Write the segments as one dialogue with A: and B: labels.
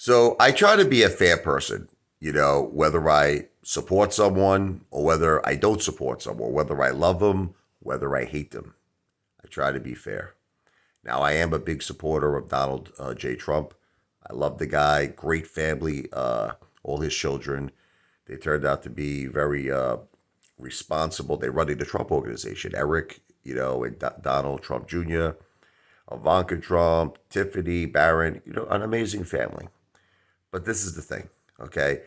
A: So I try to be a fair person, whether I support someone or whether I don't support someone, whether I love them, whether I hate them. I try to be fair. Now, I am a big supporter of Donald J. Trump. I love the guy, great family, all his children. They turned out to be very responsible. They're running the Trump organization. Eric, and Donald Trump Jr., Ivanka Trump, Tiffany, Barron, an amazing family. But this is the thing, okay?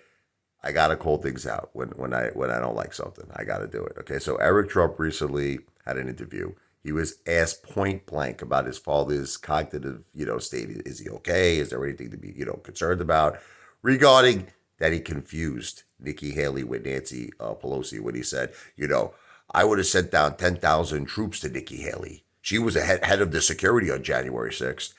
A: I gotta call things out when I don't like something. I gotta do it. Okay. So Eric Trump recently had an interview. He was asked point blank about his father's cognitive, state. Is he okay? Is there anything to be, concerned about regarding that he confused Nikki Haley with Nancy Pelosi when he said, I would have sent down 10,000 troops to Nikki Haley. She was head of the security on January 6th.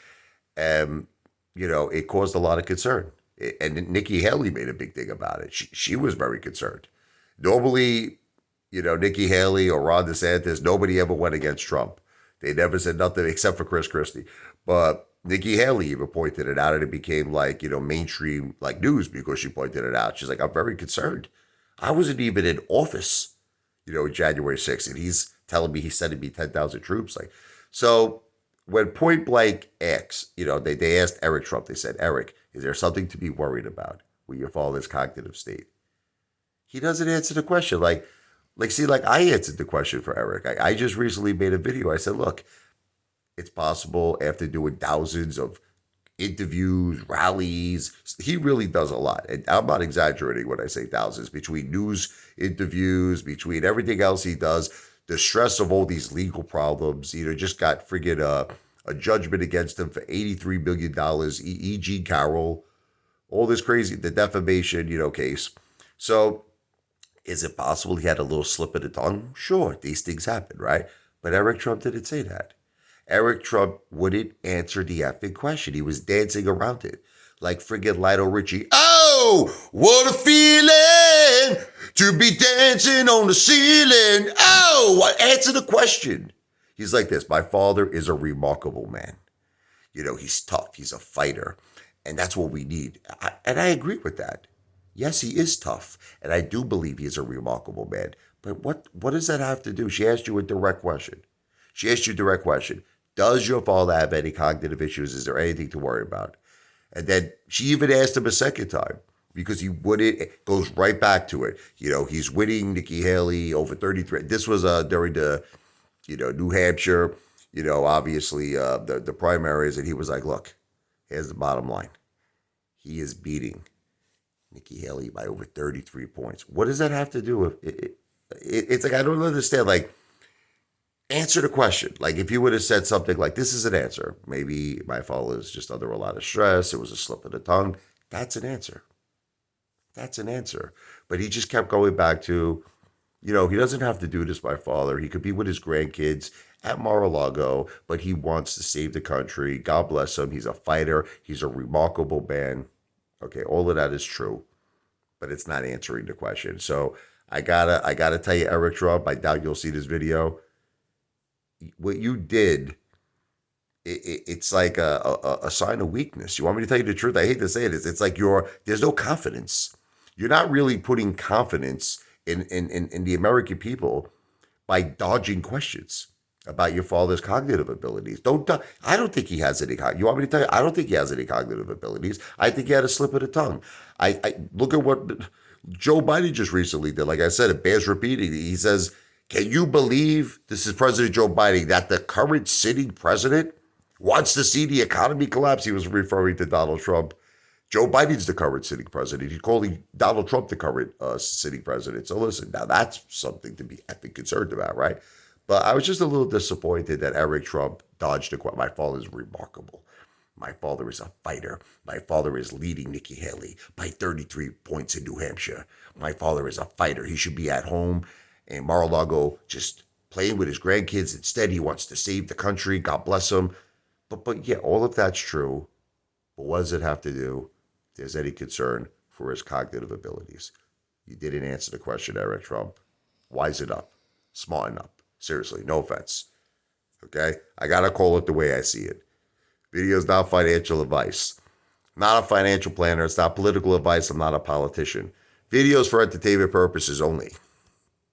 A: And, it caused a lot of concern. And Nikki Haley made a big thing about it. She was very concerned. Normally, Nikki Haley or Ron DeSantis, nobody ever went against Trump. They never said nothing except for Chris Christie. But Nikki Haley even pointed it out, and it became like, mainstream like news because she pointed it out. She's like, I'm very concerned. I wasn't even in office, January 6th, and he's telling me he's sending me 10,000 troops. Like, so when point blank asks, they asked Eric Trump, they said, Eric, is there something to be worried about with your father's cognitive state? He doesn't answer the question. Like I answered the question for Eric. I just recently made a video. I said, look, it's possible after doing thousands of interviews, rallies, he really does a lot. And I'm not exaggerating when I say thousands, between news interviews, between everything else he does, the stress of all these legal problems, just got friggin' a judgment against him for $83 billion, E.G. Carroll, all this crazy, the defamation, case. So is it possible he had a little slip of the tongue? Sure, these things happen, right? But Eric Trump didn't say that. Eric Trump wouldn't answer the effing question. He was dancing around it. Like friggin' Lionel Richie. Oh, what a feeling to be dancing on the ceiling. Oh, answer the question. He's like this. My father is a remarkable man. He's tough. He's a fighter. And that's what we need. And I agree with that. Yes, he is tough. And I do believe he's a remarkable man. But what does that have to do? She asked you a direct question. She asked you a direct question. Does your father have any cognitive issues? Is there anything to worry about? And then she even asked him a second time because he wouldn't, it goes right back to it. He's winning Nikki Haley over 33. This was during the, New Hampshire, obviously the primaries. And he was like, look, here's the bottom line. He is beating Nikki Haley by over 33 points. What does that have to do with it? It's like, I don't understand. Like, answer the question. Like, if you would have said something like, this is an answer. Maybe my father is just under a lot of stress. It was a slip of the tongue. That's an answer. That's an answer. But he just kept going back to, he doesn't have to do this, my father. He could be with his grandkids at Mar-a-Lago, but he wants to save the country. God bless him. He's a fighter. He's a remarkable man. Okay, all of that is true, but it's not answering the question. So I gotta tell you, Eric Trump, I doubt you'll see this video. What you did, it's like a sign of weakness. You want me to tell you the truth? I hate to say it. It's like there's no confidence. You're not really putting confidence in the American people by dodging questions about your father's cognitive abilities. I don't think he has any. You want me to tell you? I don't think he has any cognitive abilities. I think he had a slip of the tongue. I look at what Joe Biden just recently did. Like I said, it bears repeating. He says, "Can you believe this is President Joe Biden that the current sitting president wants to see the economy collapse?" He was referring to Donald Trump. Joe Biden's the current sitting president. He's calling Donald Trump the current sitting president. So listen, now that's something to be effing concerned about, right? But I was just a little disappointed that Eric Trump dodged the question. My father is remarkable. My father is a fighter. My father is leading Nikki Haley by 33 points in New Hampshire. My father is a fighter. He should be at home in Mar-a-Lago just playing with his grandkids. Instead, he wants to save the country. God bless him. But yeah, all of that's true. But what does it have to do if there's any concern for his cognitive abilities? You didn't answer the question, Eric Trump. Wisen up. Smarten up. Seriously, no offense. Okay? I got to call it the way I see it. Video's not financial advice. Not a financial planner. It's not political advice. I'm not a politician. Videos for entertainment purposes only.